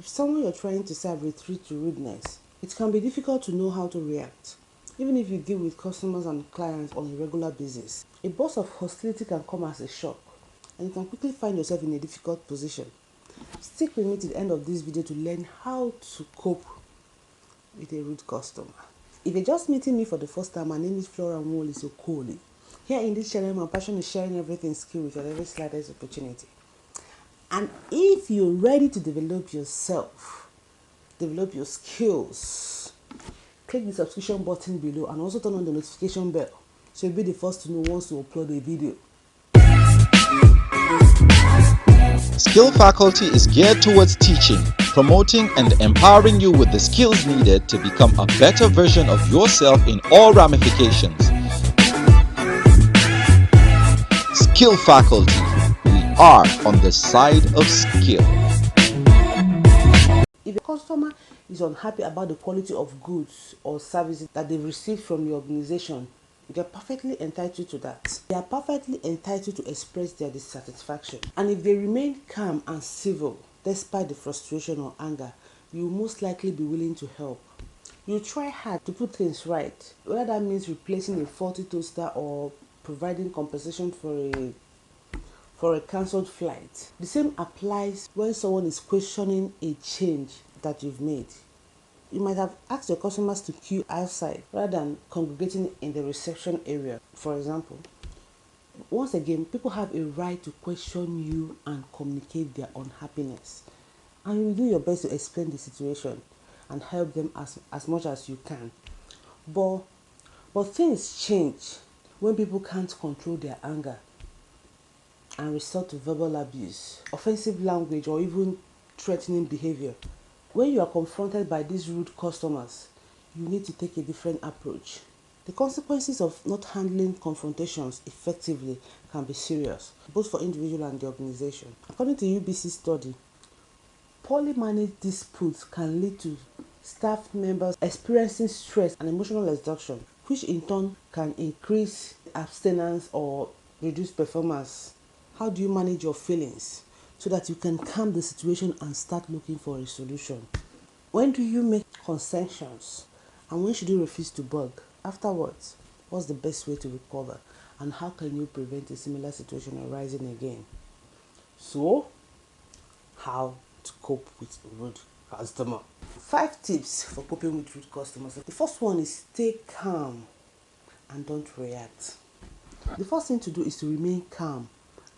If someone you're trying to serve retreats to rudeness, it can be difficult to know how to react. Even if you deal with customers and clients on a regular basis, a burst of hostility can come as a shock, and you can quickly find yourself in a difficult position. Stick with me to the end of this video to learn how to cope with a rude customer. If you're just meeting me for the first time, my name is Flora Mwoli Sokoli. Here in this channel, my passion is sharing everything skill with you at every slightest opportunity. And if you're ready to develop yourself, develop your skills, click the subscription button below and also turn on the notification bell so you'll be the first to know once we upload a video. Skill Faculty is geared towards teaching, promoting, and empowering you with the skills needed to become a better version of yourself in all ramifications. Skill Faculty, we are on the side of skill. If a customer is unhappy about the quality of goods or services that they receive from your organization, they're perfectly entitled to that. They are perfectly entitled to express their dissatisfaction. And if they remain calm and civil, despite the frustration or anger, you will most likely be willing to help. You try hard to put things right, whether that means replacing a faulty toaster or providing compensation for a cancelled flight. The same applies when someone is questioning a change that you've made. You might have asked your customers to queue outside rather than congregating in the reception area, for example. Once again, people have a right to question you and communicate their unhappiness. And you will do your best to explain the situation and help them as much as you can. But things change when people can't control their anger and resort to verbal abuse, offensive language, or even threatening behavior. When you are confronted by these rude customers, you need to take a different approach. The consequences of not handling confrontations effectively can be serious, both for individual and the organization. According to UBC study, poorly managed disputes can lead to staff members experiencing stress and emotional exhaustion, which in turn can increase abstinence or reduce performance. How do you manage your feelings so that you can calm the situation and start looking for a solution? When do you make concessions and when should you refuse to bug? Afterwards, what's the best way to recover and how can you prevent a similar situation arising again? So, how to cope with rude customer. 5 tips for coping with rude customers. The first one is stay calm and don't react. The first thing to do is to remain calm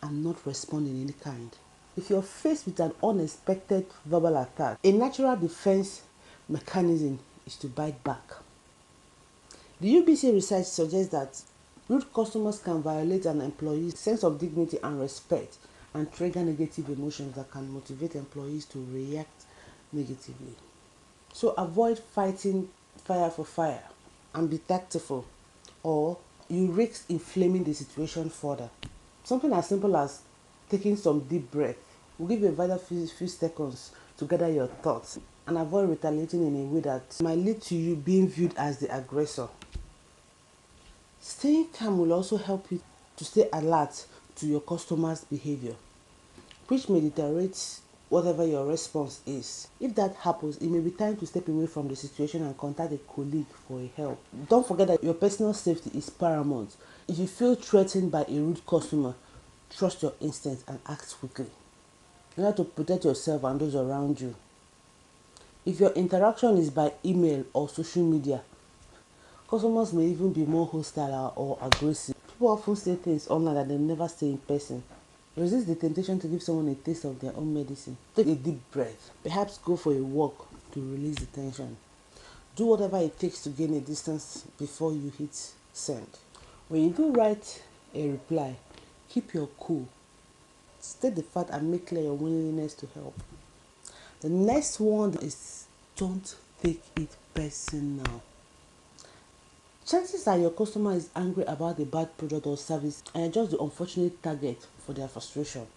and not respond in any kind. If you're faced with an unexpected verbal attack, a natural defense mechanism is to bite back. The UBC research suggests that rude customers can violate an employee's sense of dignity and respect and trigger negative emotions that can motivate employees to react negatively. So avoid fighting fire for fire and be tactful, or you risk inflaming the situation further. Something as simple as taking some deep breath will give you a vital few seconds to gather your thoughts and avoid retaliating in a way that might lead to you being viewed as the aggressor. Staying calm will also help you to stay alert to your customers' behavior, which may deteriorate whatever your response is. If that happens, it may be time to step away from the situation and contact a colleague for help. Don't forget that your personal safety is paramount. If you feel threatened by a rude customer, trust your instincts and act quickly in order to protect yourself and those around you. If your interaction is by email or social media, customers may even be more hostile or aggressive. People often say things online that they never say in person. Resist the temptation to give someone a taste of their own medicine. Take a deep breath. Perhaps go for a walk to release the tension. Do whatever it takes to gain a distance before you hit send. When you do write a reply, keep your cool. State the fact and make clear your willingness to help. The next one is don't take it personal. Chances are your customer is angry about a bad product or service and you're just the unfortunate target for their frustration.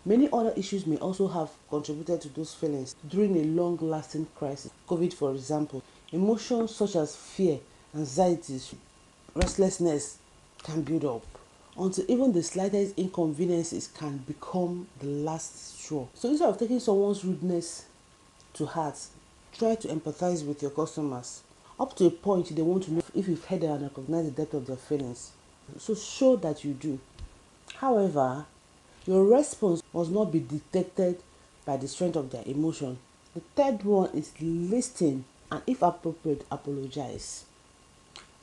Many other issues may also have contributed to those feelings during a long-lasting crisis. COVID, for example, emotions such as fear, anxiety, restlessness can build up until even the slightest inconveniences can become the last straw. So instead of taking someone's rudeness to heart. Try to empathize with your customers. Up to a point, they want to know if you've heard and recognized the depth of their feelings. So show that you do. However, your response must not be dictated by the strength of their emotion. The third one is listen and, if appropriate, apologize.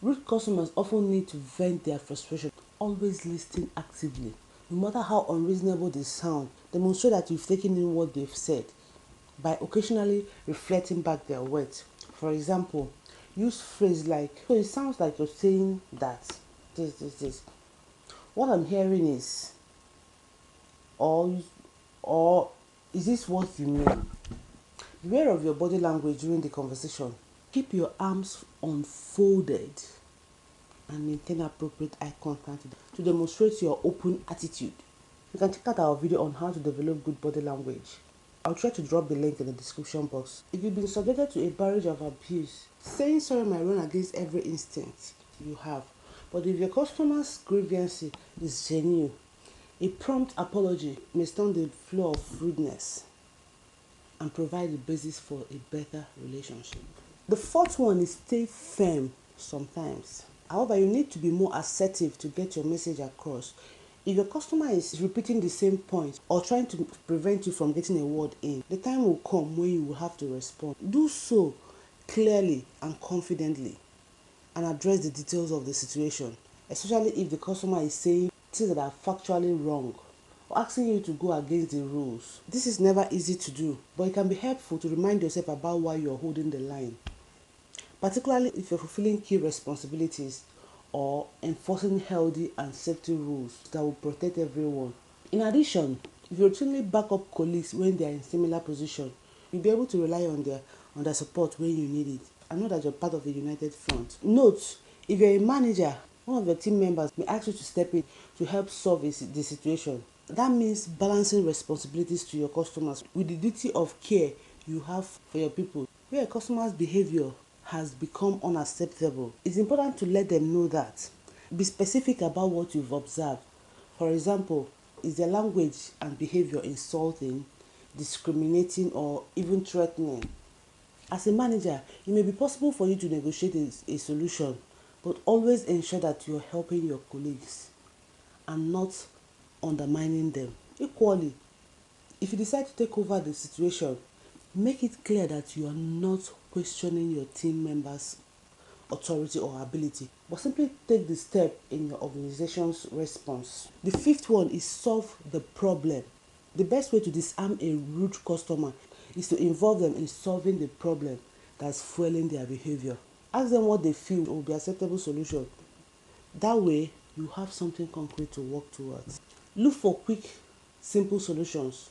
Rude customers often need to vent their frustration. Always listen actively. No matter how unreasonable they sound, demonstrate that you've taken in what they've said by occasionally reflecting back their words. For example, use phrase like, "So it sounds like you're saying that this. What I'm hearing is," or or "Is this what you mean?" Beware of your body language during the conversation. Keep your arms unfolded and maintain appropriate eye contact to demonstrate your open attitude. You can check out our video on how to develop good body language. I'll try to drop the link in the description box. If you've been subjected to a barrage of abuse, saying sorry might run against every instinct you have. But if your customer's grievance is genuine, a prompt apology may stand the flow of rudeness and provide the basis for a better relationship. The fourth one is stay firm sometimes. However, you need to be more assertive to get your message across. If your customer is repeating the same point or trying to prevent you from getting a word in, the time will come when you will have to respond. Do so clearly and confidently and address the details of the situation, especially if the customer is saying things that are factually wrong or asking you to go against the rules. This is never easy to do, but it can be helpful to remind yourself about why you're holding the line, particularly if you're fulfilling key responsibilities or enforcing healthy and safety rules that will protect everyone. In addition, if you routinely back up colleagues when they are in similar position, you'll be able to rely on their support when you need it and know that you're part of a united front. Note, if you're a manager, one of your team members may ask you to step in to help solve the situation. That means balancing responsibilities to your customers with the duty of care you have for your people. Where a customer's behavior has become unacceptable, it's important to let them know that. Be specific about what you've observed. For example, is their language and behavior insulting, discriminating, or even threatening? As a manager, it may be possible for you to negotiate a solution, but always ensure that you're helping your colleagues and not undermining them. Equally, if you decide to take over the situation, make it clear that you are not questioning your team members' authority or ability, but simply take the step in your organization's response. The fifth one is solve the problem. The best way to disarm a rude customer is to involve them in solving the problem that's fueling their behavior. Ask them what they feel will be an acceptable solution. That way, you have something concrete to work towards. Look for quick, simple solutions.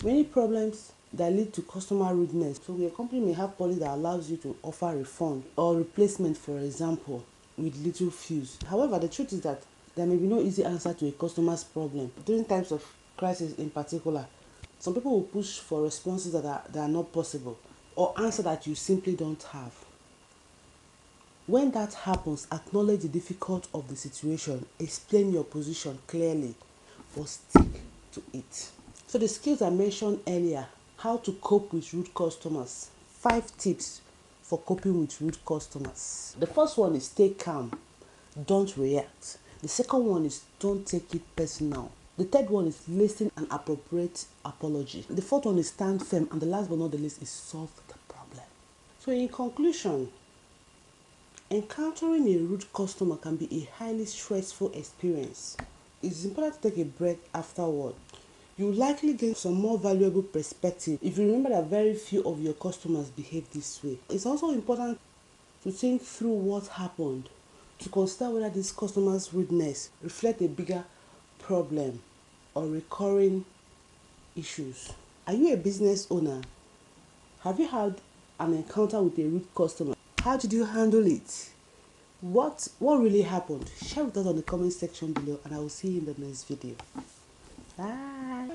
Many problems that lead to customer rudeness. So your company may have policy that allows you to offer refund or replacement, for example, with little fees. However, the truth is that there may be no easy answer to a customer's problem. During times of crisis in particular, some people will push for responses that are not possible or answer that you simply don't have. When that happens, acknowledge the difficulty of the situation, explain your position clearly, but stick to it. So the skills I mentioned earlier, how to cope with rude customers. 5 tips for coping with rude customers. The first one is stay calm, don't react. The second one is don't take it personal. The third one is listen and appropriate apology. The fourth one is stand firm, and the last but not the least is solve the problem. So in conclusion, encountering a rude customer can be a highly stressful experience. It's important to take a break afterward. You likely gain some more valuable perspective if you remember that very few of your customers behave this way. It's also important to think through what happened, to consider whether this customer's rudeness reflects a bigger problem or recurring issues. Are you a business owner? Have you had an encounter with a rude customer? How did you handle it? What really happened? Share with us on the comment section below, and I will see you in the next video. Bye.